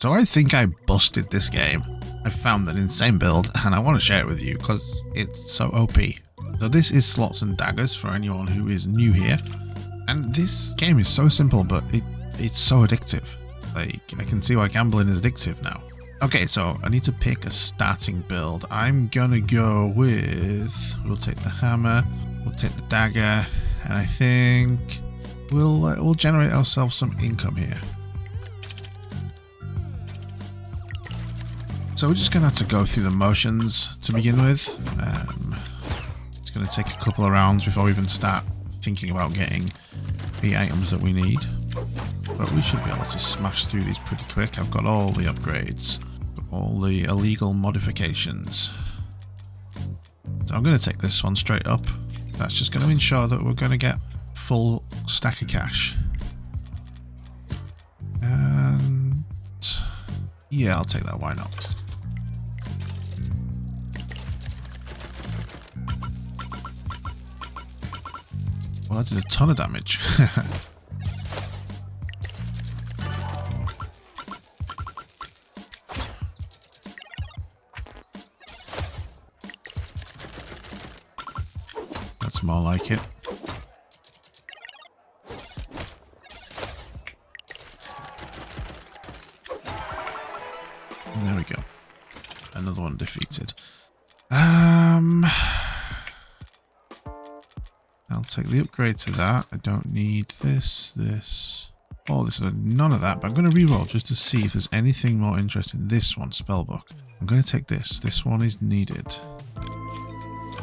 So I think I busted this game. I found an insane build and I want to share it with you because it's so OP. So this is Slots and Daggers for anyone who is new here. And this game is so simple, but it's so addictive. Like, I can see why gambling is addictive now. Okay, so I need to pick a starting build. I'm gonna go with... We'll take the hammer, we'll take the dagger, and I think we'll generate ourselves some income here. So we're just gonna have to go through the motions to begin with. It's gonna take a couple of rounds before we even start thinking about getting the items that we need. But we should be able to smash through these pretty quick. I've got all the upgrades, got all the illegal modifications. So I'm going to take this one straight up. That's just going to ensure that we're going to get full stack of cash. And yeah, I'll take that, why not? Well, I did a ton of damage. That's more like it. And there we go. Another one defeated. I'll take the upgrade to that. I don't need this. Oh, this is none of that, but I'm going to reroll just to see if there's anything more interesting. This one, spellbook. I'm going to take this. This one is needed.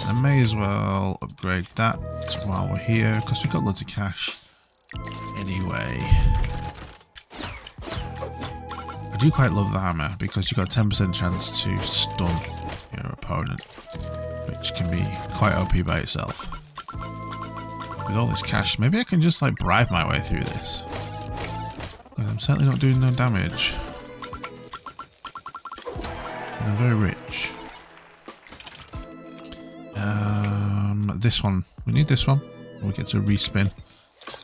I may as well upgrade that while we're here, because we've got loads of cash anyway. I do quite love the hammer, because you've got a 10% chance to stun your opponent, which can be quite OP by itself. With all this cash, maybe I can just like bribe my way through this. I'm certainly not doing no damage. And I'm very rich. This one. We need this one. We get to respin,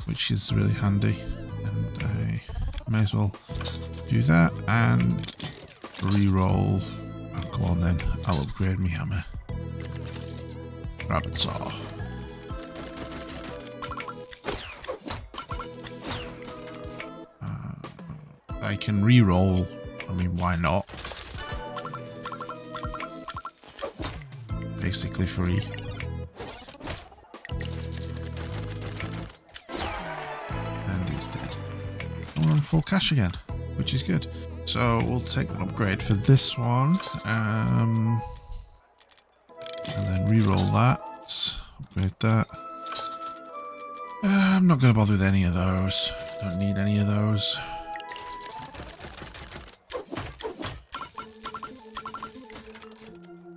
which is really handy. And I may as well do that and re-roll. Oh, go on then. I'll upgrade me hammer. Rabbit saw. I can re-roll. I mean, why not? Basically free. And he's dead. And we're on full cash again, which is good. So we'll take an upgrade for this one. And then re-roll that. Upgrade that. I'm not going to bother with any of those. Don't need any of those.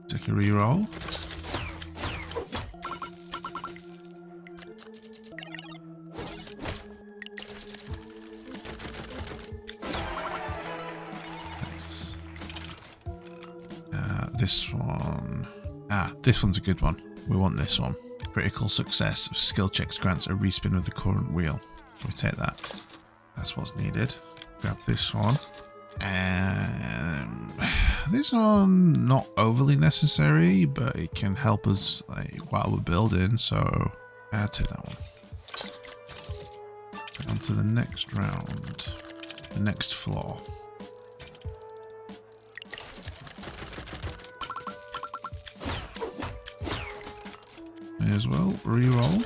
Take a re-roll. Nice. This one. This one's a good one. We want this one. Critical success of skill checks grants a respin of the current wheel. So we take that. That's what's needed. Grab this one. This one not overly necessary, but it can help us like while we're building, so I'll take that one. On to the next round, the next floor. May as well re-roll.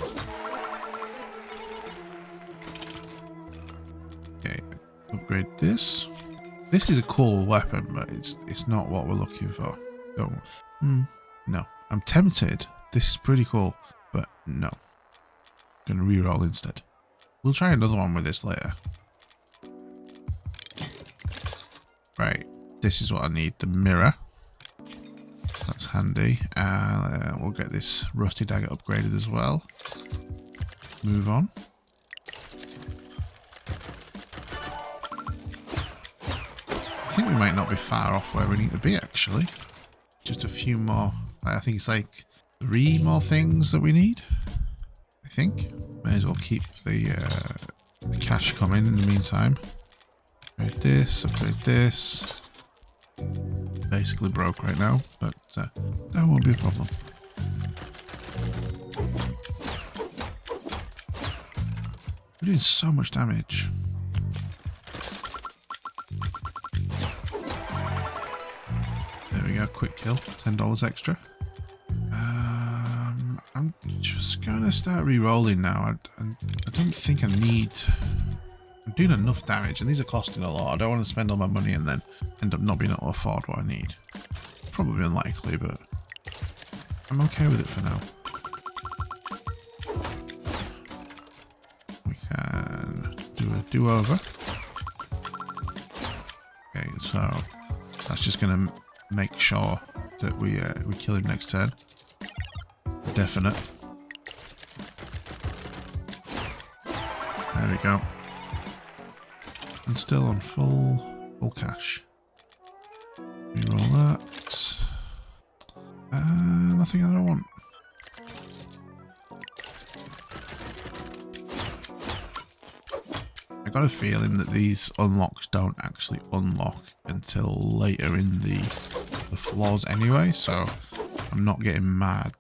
Okay, upgrade this. This is a cool weapon, but it's not what we're looking for. No. I'm tempted. This is pretty cool, but no. Gonna re-roll instead. We'll try another one with this later. Right, this is what I need. The mirror. That's handy. We'll get this rusty dagger upgraded as well. Move on. I think we might not be far off where we need to be, actually. Just a few more. I think it's like 3 more things that we need. I think. May as well keep the cash coming in the meantime. Upgrade this, upgrade this. Basically broke right now, but that won't be a problem. We're doing so much damage. There we go, quick kill, $10 extra. I'm just gonna start re-rolling now. I don't think I need... I'm doing enough damage, and these are costing a lot. I don't want to spend all my money and then end up not being able to afford what I need. Probably unlikely, but I'm okay with it for now. We can do a do-over. Okay, so that's just going to make sure that we kill him next turn. Definite. There we go. And still on full cash. Reroll that. Nothing I don't want. I got a feeling that these unlocks don't actually unlock until later in the floors anyway, so I'm not getting mad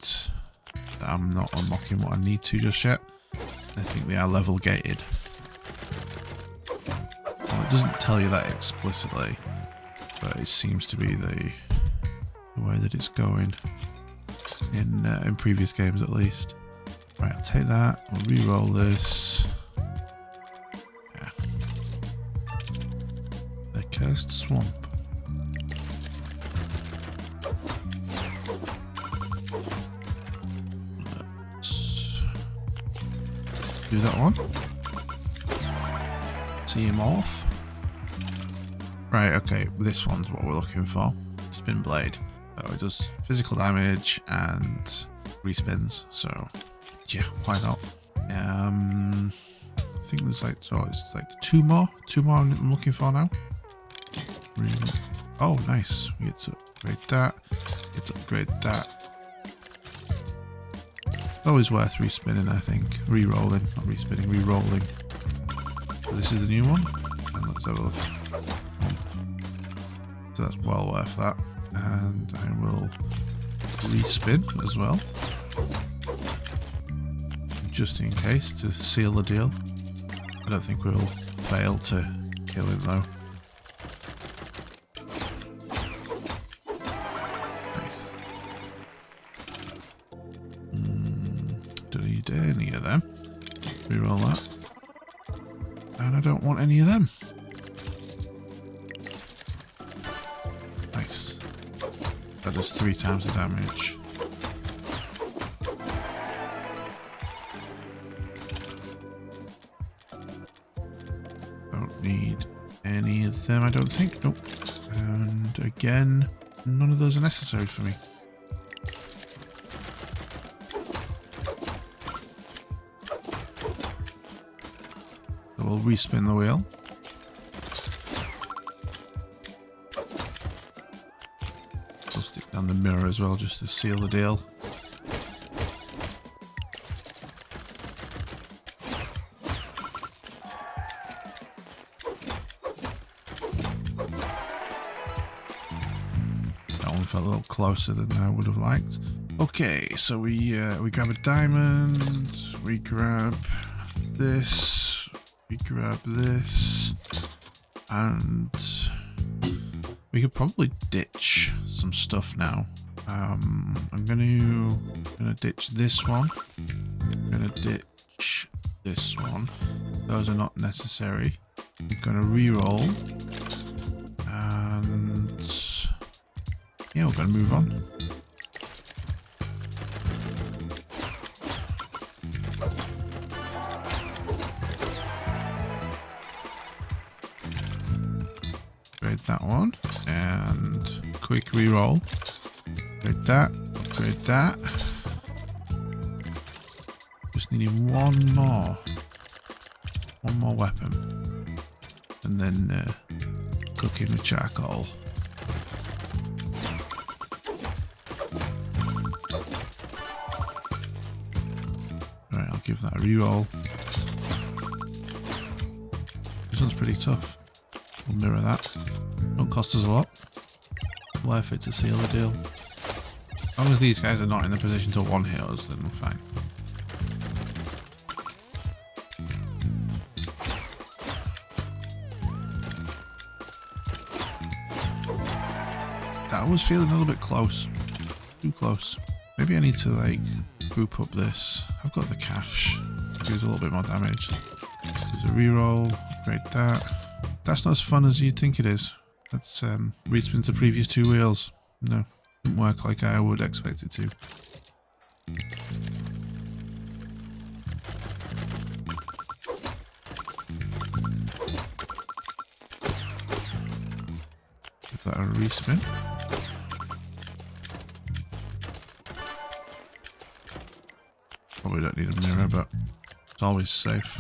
that I'm not unlocking what I need to just yet. I think they are level gated. Well, it doesn't tell you that explicitly, but it seems to be the way that it's going in previous games at least. Right, I'll take that. We'll re-roll this. Yeah. The cursed swamp. Do that one. See him off. Right, okay, this one's what we're looking for. Spin blade. So it does physical damage and respins, so yeah, why not? I think there's like, so it's like two more I'm looking for now. Oh, nice. We get to upgrade that. Get to upgrade that. Always worth respinning, I think. Re-rolling, not respinning, re-rolling. So this is the new one. And let's have a look. So that's well worth that. And I will respin as well. Just in case, to seal the deal. I don't think we'll fail to kill him though. Don't need any of them. Reroll that. And I don't want any of them. Nice. That does 3 times the damage. Don't need any of them, I don't think. Nope. And again, none of those are necessary for me. We'll respin the wheel. We'll stick down the mirror as well just to seal the deal. That one felt a little closer than I would have liked. Okay, so we grab a diamond, we grab this. We grab this, and we could probably ditch some stuff now. I'm gonna ditch this one. I'm gonna ditch this one. Those are not necessary. I'm gonna re-roll, and yeah, we're gonna move on. That one, and quick re-roll. Upgrade that, upgrade that. Just needing one more weapon, and then cooking with charcoal. Alright, I'll give that a re-roll. This one's pretty tough. We'll mirror that. Don't cost us a lot. Worth it to seal the deal. As long as these guys are not in a position to one-hit us, then we're fine. That was feeling a little bit close. Too close. Maybe I need to like group up this. I've got the cash. Do a little bit more damage. There's a reroll. Upgrade that. That's not as fun as you'd think it is. That's respins the previous 2 wheels. No, didn't work like I would expect it to. Give that a respin. Probably don't need a mirror, but it's always safe.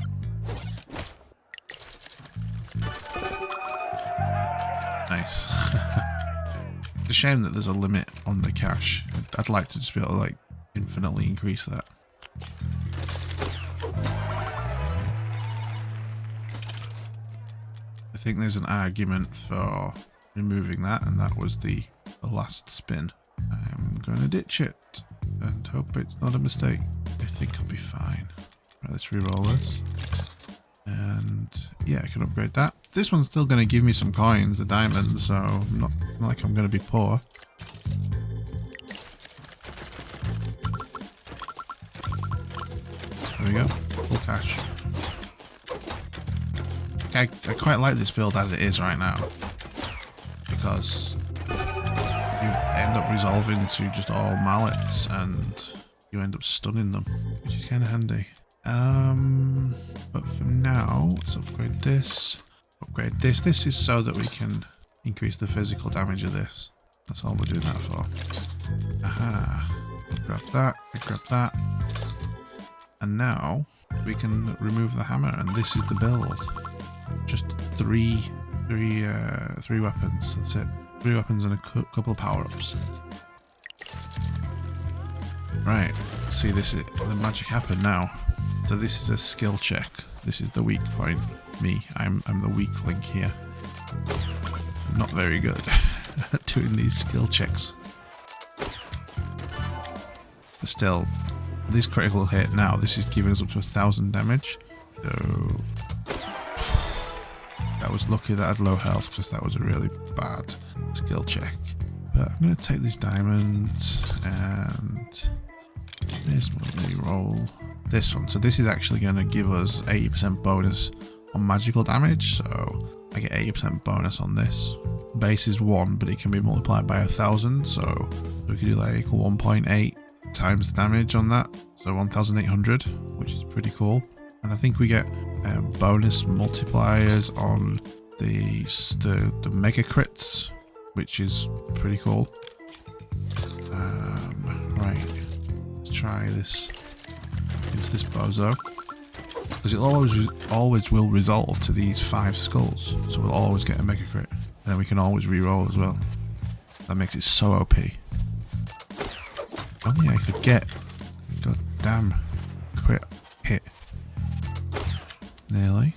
Nice. It's a shame that there's a limit on the cash. I'd like to just be able to like infinitely increase that. I think there's an argument for removing that, and that was the last spin. I'm going to ditch it and hope it's not a mistake. I think I'll be fine. Right, let's re-roll this. And yeah, I can upgrade that. This one's still going to give me some coins, the diamonds, so not like I'm going to be poor. There we go, full cash. I quite like this build as it is right now, because you end up resolving to just all mallets and you end up stunning them, which is kind of handy. But for now, let's upgrade this. Upgrade this. This is so that we can increase the physical damage of this. That's all we're doing that for. Aha. Grab that. Grab that. And now we can remove the hammer, and this is the build. Just three weapons. That's it. 3 weapons and a couple of power-ups. Right. See, this is the magic happened now. So this is a skill check. This is the weak point. Me, I'm the weak link here. I'm not very good at doing these skill checks. But still, this critical hit now, this is giving us up to 1,000 damage. So that was lucky that I had low health, because that was a really bad skill check. But I'm going to take these diamonds and this one re-roll. This one. So this is actually going to give us 80% bonus on magical damage. So I get 80% bonus on this. Base is 1, but it can be multiplied by 1,000. So we could do like 1.8 times the damage on that. So 1,800, which is pretty cool. And I think we get bonus multipliers on the mega crits, which is pretty cool. Right, let's try this. It's this bozo, because it always will resolve to these 5 skulls, so we'll always get a mega crit, and then we can always re-roll as well. That makes it so OP. Only I could get goddamn crit hit. Nearly.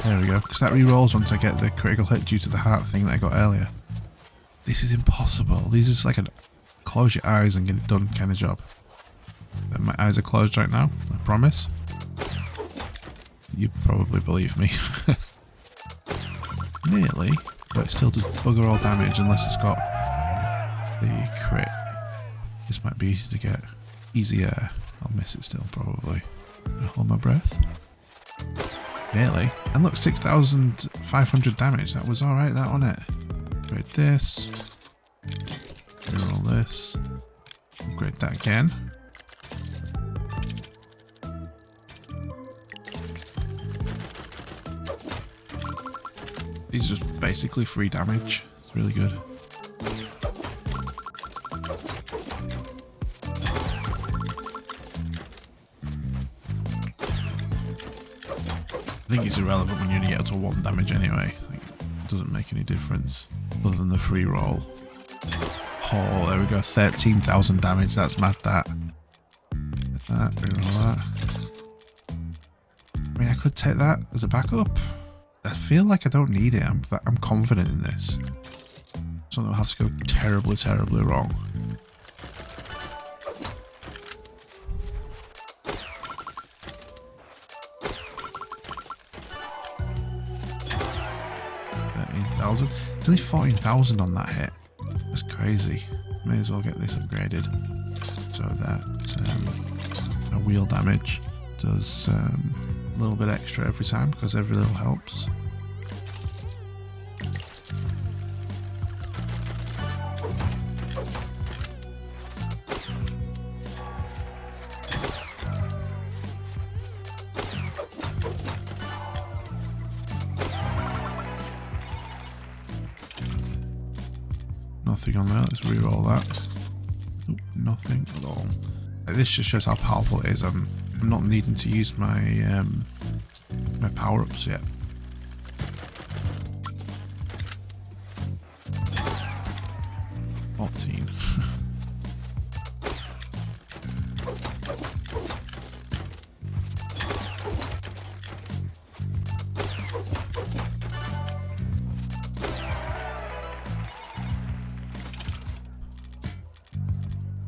There we go, because that re-rolls once I get the critical hit due to the heart thing that I got earlier. This is impossible. These is like a close your eyes and get it done kind of job. My eyes are closed right now, I promise. You probably believe me. Nearly, but it still does bugger all damage unless it's got the crit. This might be easy to get. Easier. I'll miss it still, probably. Gonna hold my breath. Nearly. And look, 6,500 damage. That was alright, that wasn't it? Upgrade this. Reroll this. Upgrade that again. These are just basically free damage. It's really good. I think it's irrelevant when you only get up to 1 damage anyway. Like, it doesn't make any difference other than the free roll. Oh, there we go. 13,000 damage. That's mad, that. Get that. Reroll that. I mean, I could take that as a backup. I feel like I don't need it. I'm confident in this. Something will have to go terribly, terribly wrong. It's only 14,000 on that hit. That's crazy. May as well get this upgraded. So that wheel damage does a little bit extra every time because every little helps. Nothing on there. Let's reroll that. Oop, nothing at all. This just shows how powerful it is. I'm not needing to use my my power-ups yet.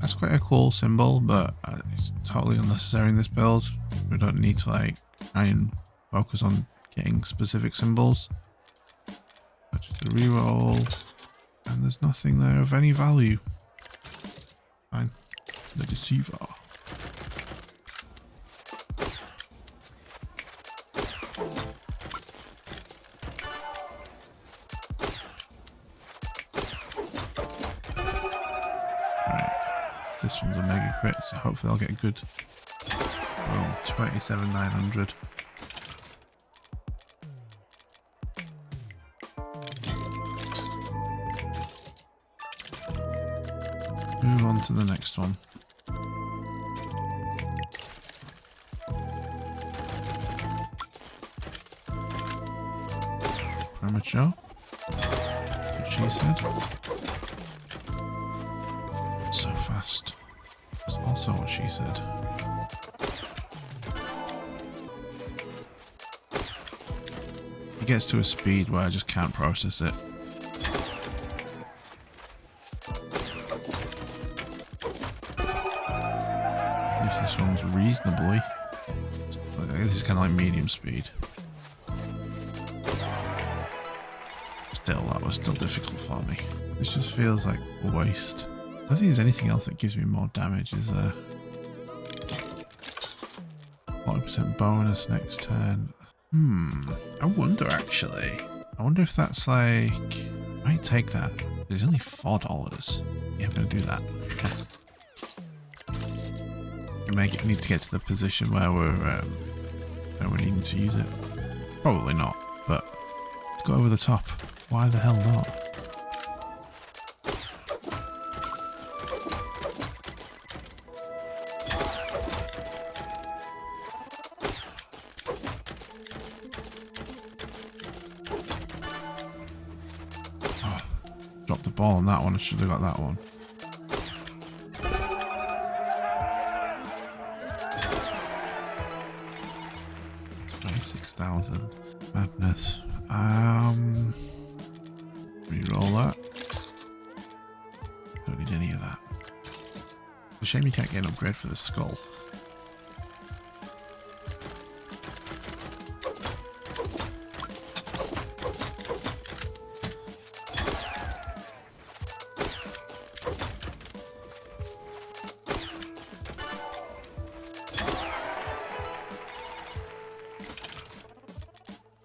That's quite a cool symbol, but it's totally unnecessary in this build. We don't need to like try and focus on getting specific symbols. Just a reroll, and there's nothing there of any value. Fine. The Deceiver. This one's a mega crit, so hopefully I'll get good. Boom, 27,900. Move on to the next one. Premature. What she said. So fast. That's also what she said. It gets to a speed where I just can't process it. At least this one's reasonably. This is kind of like medium speed. Still, that was still difficult for me. This just feels like a waste. I don't think there's anything else that gives me more damage, is there? 40% bonus next turn. I wonder actually. I wonder if that's like... I might take that. It's only $4. Yeah, I'm going to do that. We may need to get to the position where we're needing to use it. Probably not, but let's go over the top. Why the hell not? Dropped the ball on that one. I should have got that one. $26,000. Madness. Reroll that. Don't need any of that. It's a shame you can't get an upgrade for the skull.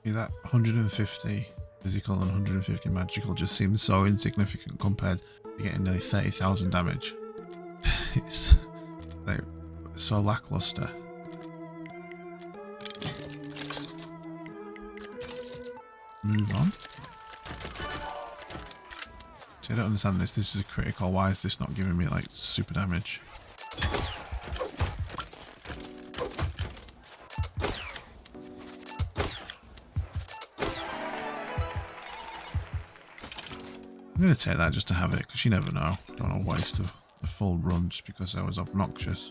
That 150 physical and 150 magical just seems so insignificant compared to getting nearly 30,000 damage. It's like so lackluster. Move on. See, I don't understand this. This is a critical. Why is this not giving me like super damage? I'm going to take that just to have it, because you never know. Don't want to waste a full run just because I was obnoxious.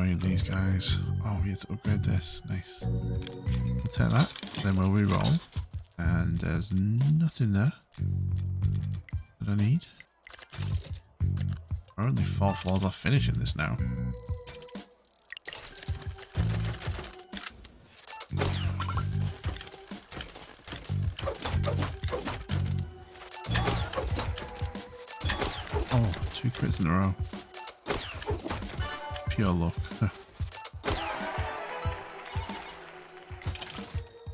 annoying, these guys. Oh, we have to upgrade this. Nice. We'll take that. Then we'll re-roll. And there's nothing there that I need. We're only 4 floors off finishing this now. Oh, 2 crits in a row. Pure luck.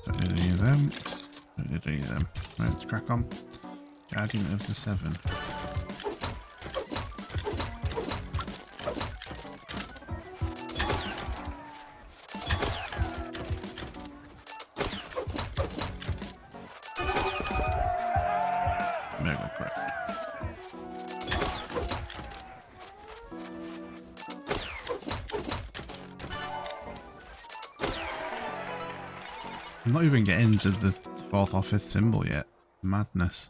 Don't need any of them. Don't need any of them. Right, let's crack on. Guardian of the 7. Mega crit. I'm not even getting to the 4th or 5th symbol yet. Madness.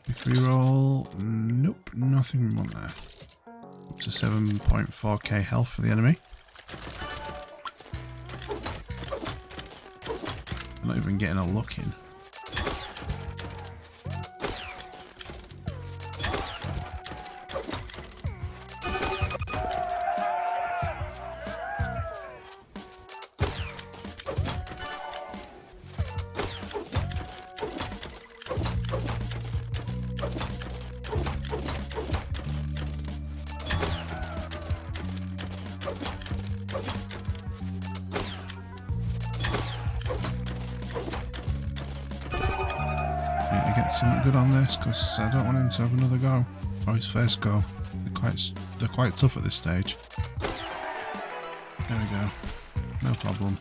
Quick reroll. Nope, nothing on there. Up to 7.4k health for the enemy. I'm not even getting a look in. Need to get something good on this because I don't want him to have another go. Or his first go. They're quite tough at this stage. There we go. No problem.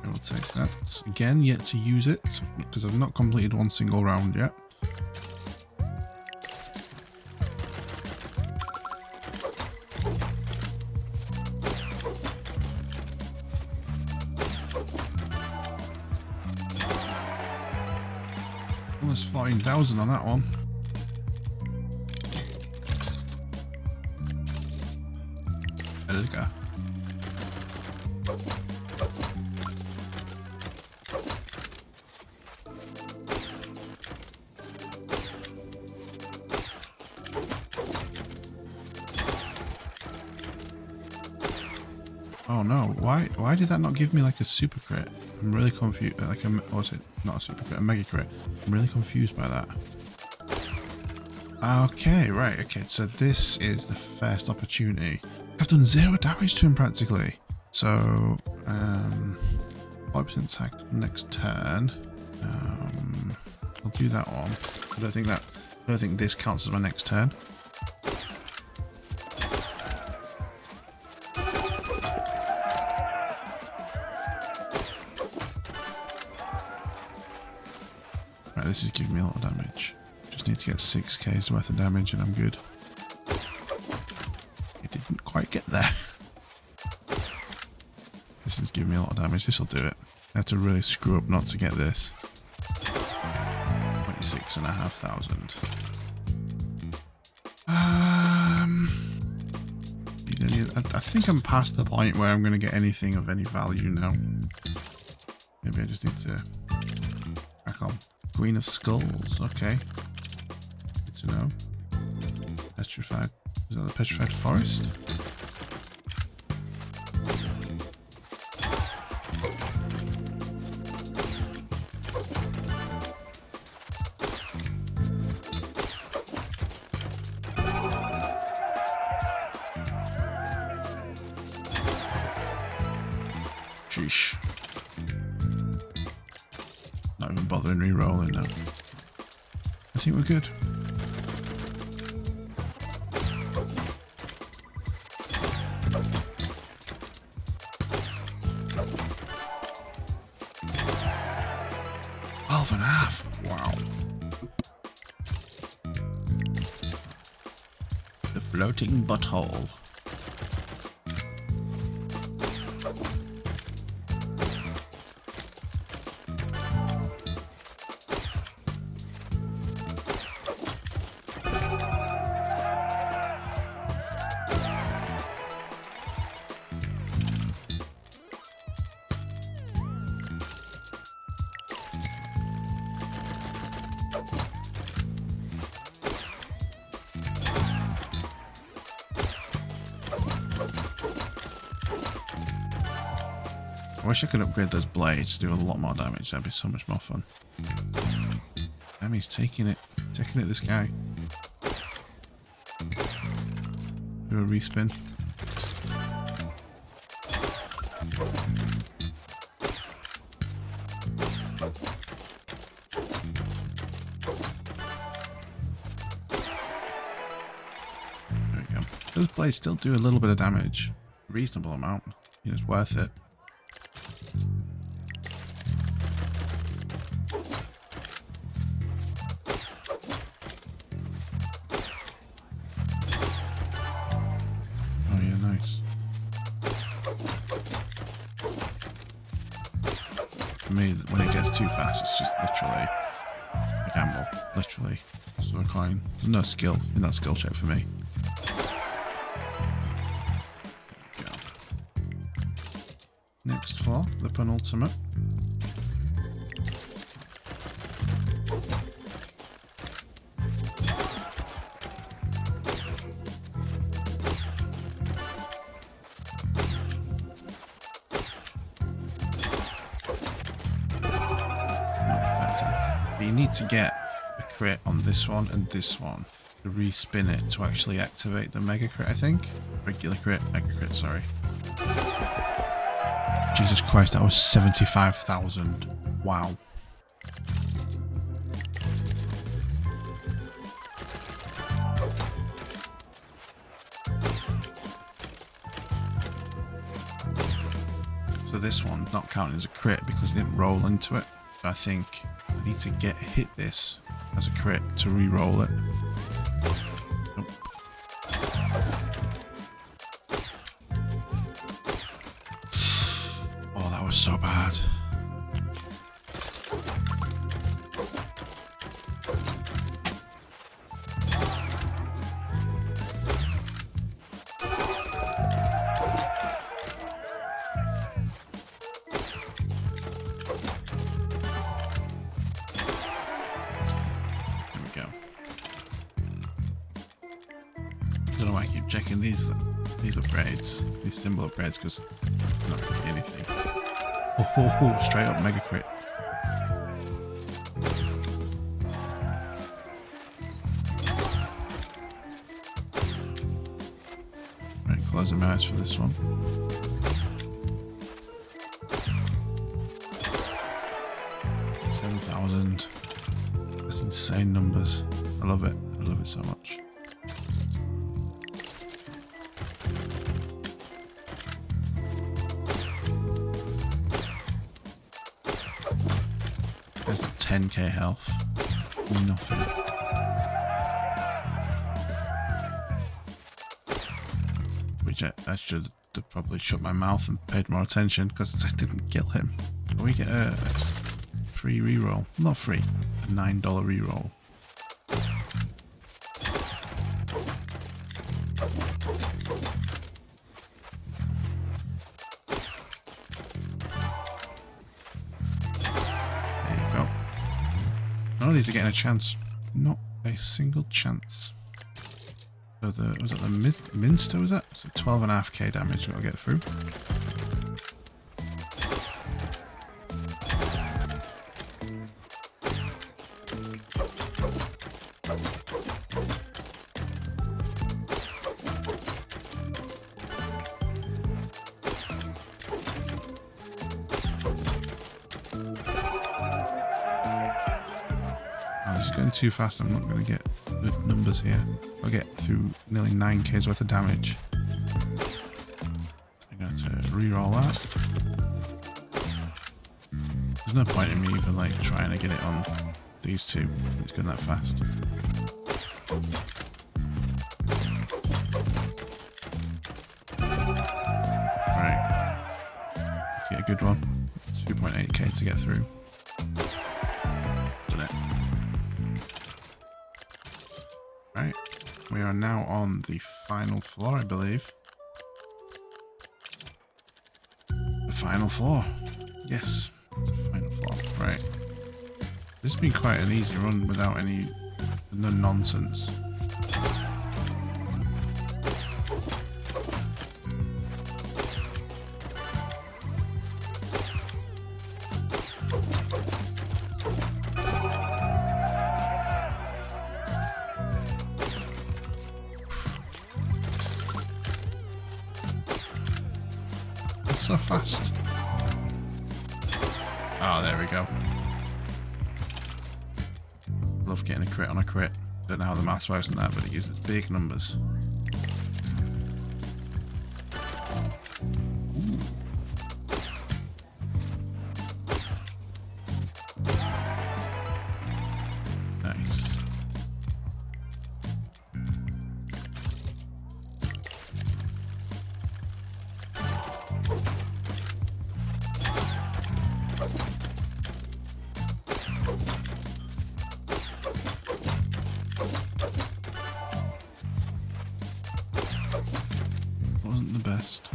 I will take that. Again, yet to use it because I've not completed one single round yet. Almost 14,000 on that one. There we go. Oh no, why did that not give me like a super crit? I'm really confused. Like a, or is it not a super crit, a mega crit? I'm really confused by that. Okay, right, okay, so this is the first opportunity. I've done 0 damage to him practically. So, 5% attack next turn. I'll do that one. I don't think this counts as my next turn. Right, this is giving me a lot of damage. Just need to get 6k's worth of damage and I'm good. It didn't quite get there. This is giving me a lot of damage. This will do it. I have to really screw up not to get this. 26,500. I think I'm past the point where I'm going to get anything of any value now. Maybe I just need to crack on. Queen of Skulls. Okay. Good to know. Petrified. Is that the Petrified Forest? Sheesh. Not even bothering re-rolling now. I think we're good. $12.5. Wow. The floating butthole. I wish I could upgrade those blades to do a lot more damage. That'd be so much more fun. Damn, he's taking it. Taking it, this guy. Do a respin. There we go. Those blades still do a little bit of damage. Reasonable amount. It's worth it. Oh yeah, nice. For me, when it gets too fast, it's just literally a gamble. Literally. So a coin. There's no skill in that skill check for me. Next floor, the penultimate. You need to get a crit on this one and this one to respin it to actually activate the mega crit, I think. Regular crit, mega crit, sorry. Jesus Christ, that was 75,000. Wow. So this one's not counting as a crit because it didn't roll into it. So I think I need to hit this as a crit to re-roll it. Nope. Oh, that was so bad. I don't know why I keep checking these upgrades, these symbol upgrades, because I'm not going to get anything. Oh, straight up mega crit. Right, closing my eyes for this one. $7,000. That's insane numbers. I love it. I love it so much. There's 10k health. Nothing. Which I should have probably shut my mouth and paid more attention because I didn't kill him. But we get a free reroll. Not free. A $9 reroll. None of these are getting a chance. Not a single chance. So was it the Minster, was that? So 12.5k damage we've got to get through. Going too fast, I'm not going to get good numbers here. I'll get through nearly 9k's worth of damage. I'm going to re-roll that. There's no point in me even like trying to get it on these two. It's going that fast. Right. Let's get a good one. 2.8k to get through. Done it. Right, we are now on the final floor, I believe. The final floor. Yes, the final floor. Right. This has been quite an easy run without no nonsense. so fast. Oh, there we go. Love getting a crit on a crit. Don't know how the maths works on that, but it uses big numbers. Ooh. Nice. Wasn't the best.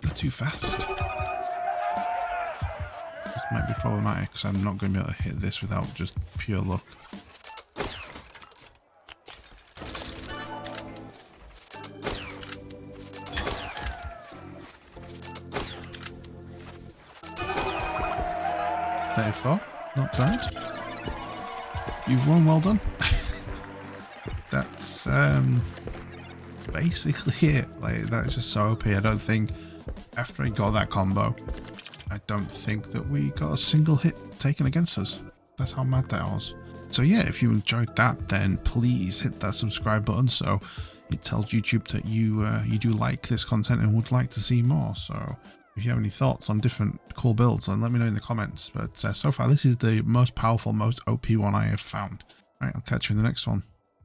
They're too fast. This might be problematic because I'm not going to be able to hit this without just pure luck. Not bad. You've won, well done. That's basically it. Like, that's just so OP. I don't think after I got that combo, I don't think that we got a single hit taken against us. That's how mad that was. So yeah, if you enjoyed that, then please hit that subscribe button so it tells YouTube that you do like this content and would like to see more. So if you have any thoughts on different cool builds, then let me know in the comments. But so far, this is the most powerful, most OP one I have found. All right, I'll catch you in the next one.